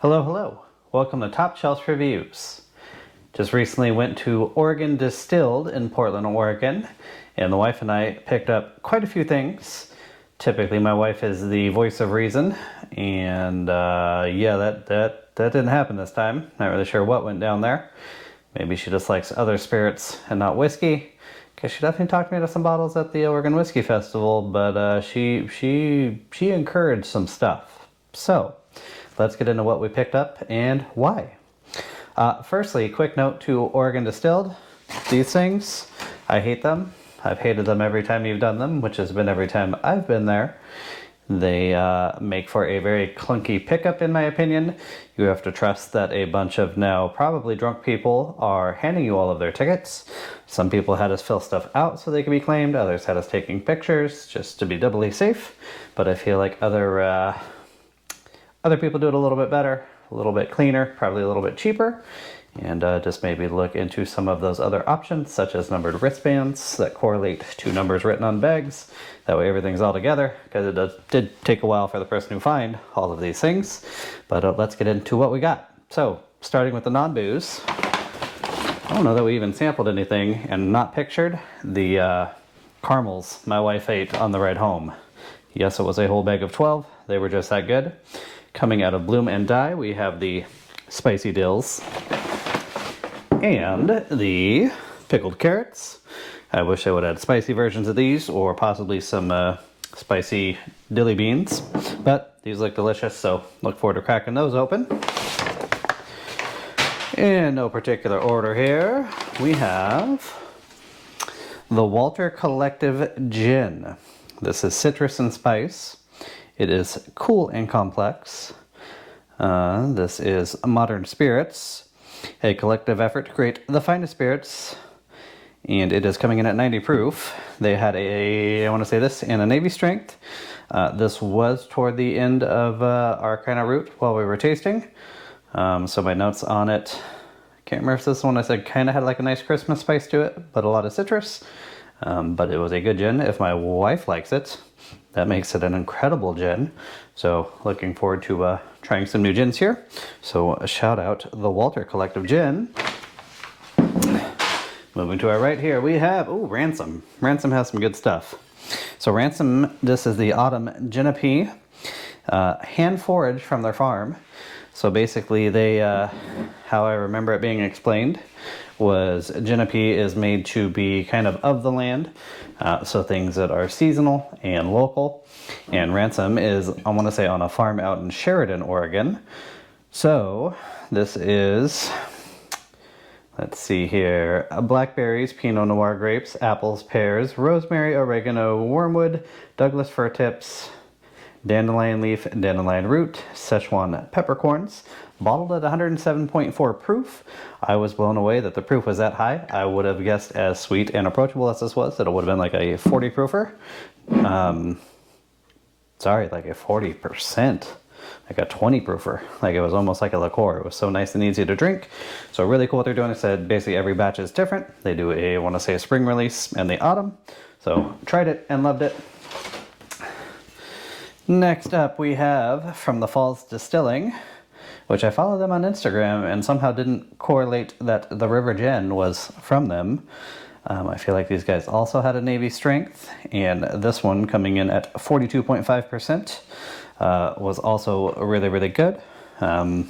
Hello, hello. Welcome to Top Shelf Reviews. Just recently went to Oregon Distilled in Portland, Oregon, and the wife and I picked up quite a few things. Typically, my wife is the voice of reason, and yeah, that didn't happen this time. Not really sure what went down there. Maybe she just likes other spirits and not whiskey. Because she definitely talked me to some bottles at the Oregon Whiskey Festival, but she encouraged some stuff. So, let's get into what we picked up and why. Firstly, quick note to Oregon Distilled. These things, I hate them. I've hated them every time you've done them, which has been every time I've been there. They make for a very clunky pickup, in my opinion. You have to trust that a bunch of now probably drunk people are handing you all of their tickets. Some people had us fill stuff out so they could be claimed. Others had us taking pictures just to be doubly safe. But I feel like other people do it a little bit better, a little bit cleaner, probably a little bit cheaper. And just maybe look into some of those other options, such as numbered wristbands that correlate to numbers written on bags. That way everything's all together, because it did take a while for the person who find all of these things. But let's get into what we got. So, starting with the non-booze. I don't know that we even sampled anything and not pictured the caramels my wife ate on the ride home. Yes, it was a whole bag of 12. They were just that good. Coming out of Bloom and Die, we have the spicy dills and the pickled carrots. I wish I would add spicy versions of these, or possibly some spicy dilly beans, but these look delicious, so look forward to cracking those open. In no particular order here, we have the Walter Collective Gin. This is citrus and spice. It is cool and complex. This is Modern Spirits, a collective effort to create the finest spirits, and it is coming in at 90 proof. They had I want to say this, in a Navy strength. This was toward the end of our kind of route while we were tasting. So my notes on it, can't remember if this one I said kind of had like a nice Christmas spice to it, but a lot of citrus. But it was a good gin. If my wife likes it, that makes it an incredible gin. So looking forward to trying some new gins here. So a shout out the Walter Collective Gin. Moving to our right here, we have, Ransom. Ransom has some good stuff. So Ransom, this is the Autumn Genepi, hand foraged from their farm. So basically they, how I remember it being explained, was Genepi is made to be kind of the land, so things that are seasonal and local. And Ransom is, I want to say, on a farm out in Sheridan, Oregon. So this is, let's see here, blackberries, Pinot Noir grapes, apples, pears, rosemary, oregano, wormwood, Douglas fir tips, dandelion leaf, dandelion root, Szechuan peppercorns, bottled at 107.4 proof. I was blown away that the proof was that high. I would have guessed, as sweet and approachable as this was, that it would have been like a 40 proofer. Like a 40%. Like a 20 proofer. Like it was almost like a liqueur. It was so nice and easy to drink. So really cool what they're doing. It said basically every batch is different. They do I want to say a spring release and the autumn. So tried it and loved it. Next up we have from the Falls Distilling, which I follow them on Instagram and somehow didn't correlate that the River Gin was from them. I feel like these guys also had a Navy strength, and this one coming in at 42.5% was also really, really good. I'm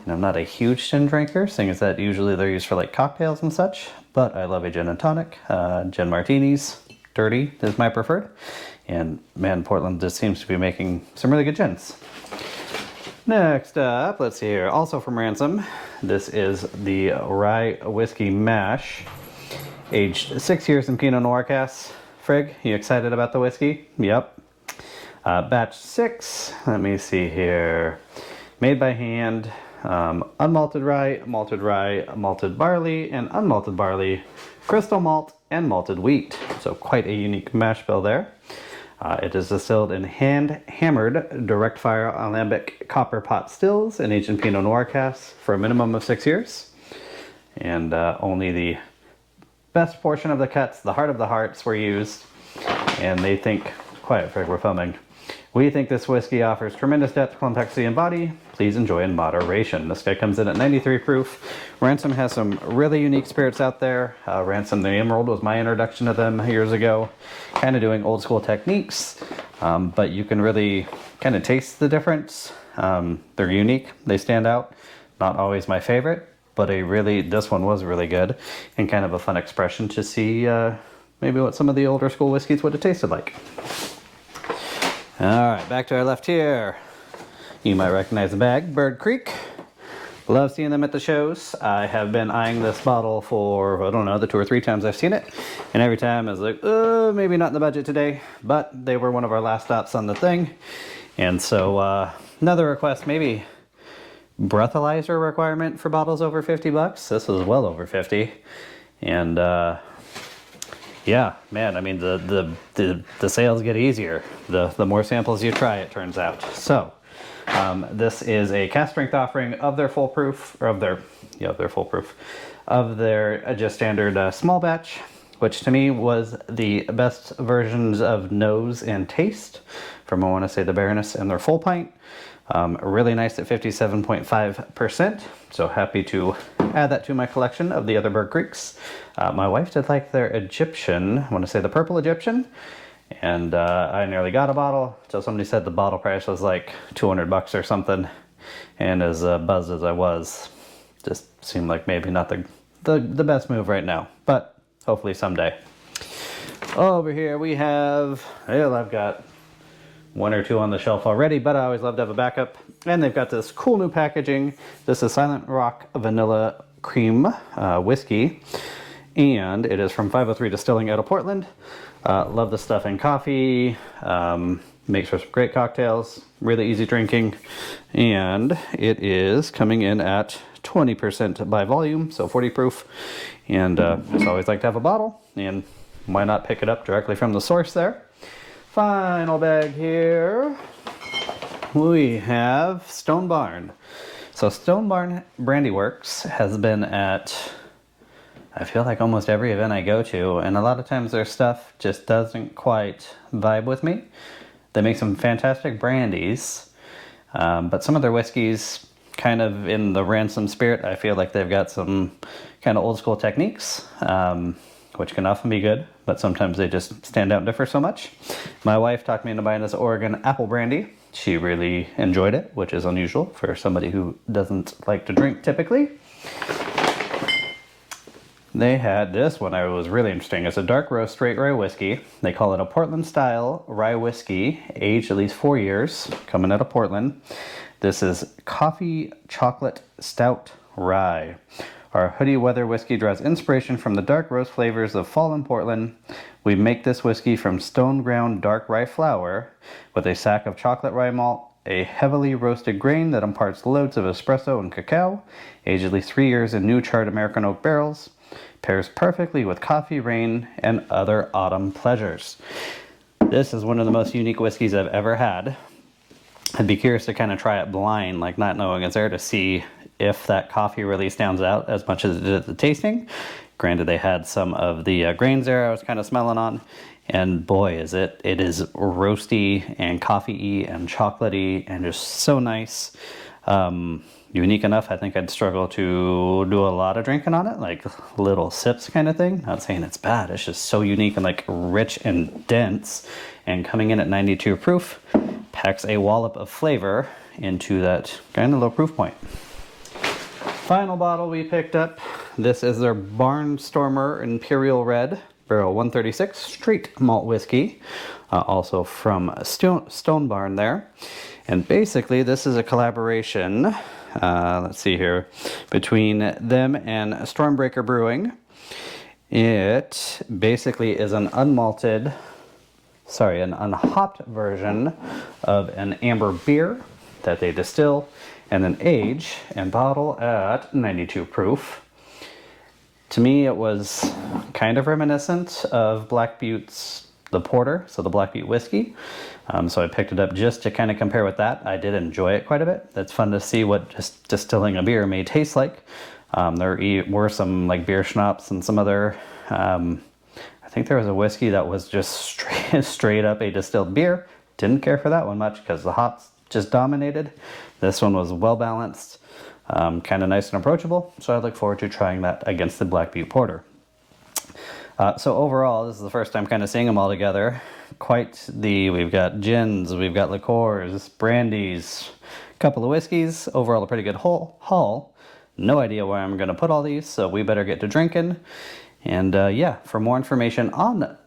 not a huge gin drinker, seeing as that usually they're used for like cocktails and such, but I love a gin and tonic. Gin martinis, dirty is my preferred. And man, Portland just seems to be making some really good gins. Next up, let's see here, also from Ransom, this is the Rye Whiskey Mash, aged 6 years in Pinot Noir casks. Frig, you excited about the whiskey? Yep. Batch 6, let me see here, made by hand, unmalted rye, malted barley, and unmalted barley, crystal malt, and malted wheat. So quite a unique mash bill there. It is distilled in hand-hammered direct fire alembic copper pot stills and aged in Pinot Noir casks for a minimum of 6 years. And only the best portion of the cuts, the heart of the hearts, were used. And they think, quiet Frig, we're filming. We think this whiskey offers tremendous depth, complexity, and body. Please enjoy in moderation. This guy comes in at 93 proof. Ransom has some really unique spirits out there. Ransom the Emerald was my introduction to them years ago. Kind of doing old school techniques, but you can really kind of taste the difference. They're unique. They stand out. Not always my favorite, but this one was really good and kind of a fun expression to see maybe what some of the older school whiskeys would have tasted like. All right, back to our left here. You might recognize the bag, Bird Creek. Love seeing them at the shows. I have been eyeing this bottle for, I don't know, the 2 or 3 times I've seen it. And every time I was like, maybe not in the budget today. But they were one of our last stops on the thing. And so another request, maybe breathalyzer requirement for bottles over 50 bucks. This was well over 50. And yeah, man, I mean, the sales get easier. The more samples you try, it turns out. So, this is a cast strength offering of their full proof, or of their just standard small batch, which to me was the best versions of nose and taste from, I want to say, the Baroness and their full pint. Really nice at 57.5%. So happy to add that to my collection of the other Bird Creeks. My wife did like their Egyptian, I want to say the purple Egyptian, and I nearly got a bottle until somebody said the bottle price was like 200 bucks or something. And as buzzed as I was, just seemed like maybe not the best move right now, but hopefully someday. Over here we have, well, I've got 1 or 2 on the shelf already, but I always love to have a backup. And they've got this cool new packaging. This is Silent Rock Vanilla Cream whiskey, and it is from 503 Distilling out of Portland. Love the stuff in coffee. Makes for some great cocktails. Really easy drinking, and it is coming in at 20% by volume, so 40 proof. And just always like to have a bottle, and why not pick it up directly from the source there. Final bag here, we have Stone Barn. So Stone Barn Brandy Works has been at, I feel like, almost every event I go to, and a lot of times their stuff just doesn't quite vibe with me. They make some fantastic brandies, but some of their whiskeys, kind of in the Ransom spirit, I feel like they've got some kind of old school techniques, which can often be good, but sometimes they just stand out and differ so much. My wife talked me into buying this Oregon apple brandy. She really enjoyed it, which is unusual for somebody who doesn't like to drink typically. They had this one, I was really interesting. It's a dark roast straight rye whiskey. They call it a Portland style rye whiskey, aged at least 4 years, coming out of Portland. This is Coffee Chocolate Stout Rye. Our hoodie weather whiskey draws inspiration from the dark roast flavors of fall in Portland. We make this whiskey from stone ground dark rye flour with a sack of chocolate rye malt, a heavily roasted grain that imparts loads of espresso and cacao, aged at least 3 years in new charred American oak barrels. Pairs perfectly with coffee, rain, and other autumn pleasures. This is one of the most unique whiskeys I've ever had. I'd be curious to kind of try it blind, like not knowing it's there, to see if that coffee really stands out as much as it did at the tasting. Granted, they had some of the grains there I was kind of smelling on, and boy, it is roasty and coffee-y and chocolatey and just so nice. Unique enough, I think I'd struggle to do a lot of drinking on it, like little sips kind of thing. Not saying it's bad, it's just so unique and like rich and dense, and coming in at 92 proof, packs a wallop of flavor into that kind of low proof point. Final bottle we picked up, this is their Barnstormer Imperial Red, barrel 136, straight malt whiskey, also from Stone Barn there. And basically this is a collaboration, let's see here, between them and Stormbreaker Brewing. It basically is an unhopped version of an amber beer that they distill and then age and bottle at 92 proof. To me, it was kind of reminiscent of Black Butte's the porter, so the Black Butte whiskey. So I picked it up just to kind of compare with that. I did enjoy it quite a bit. It's fun to see what just distilling a beer may taste like. There were some like beer schnapps and some other, I think there was a whiskey that was just straight up a distilled beer. didn't care for that one much because the hops just dominated. This one was well balanced, kind of nice and approachable, so I look forward to trying that against the Black Butte Porter. So overall, this is the first time kind of seeing them all together. We've got gins, we've got liqueurs, brandies, a couple of whiskeys. Overall, a pretty good haul. No idea where I'm going to put all these, so we better get to drinking. And yeah, for more information on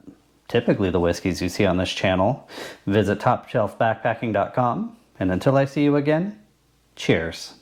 typically the whiskeys you see on this channel, visit topshelfbackpacking.com. And until I see you again, cheers.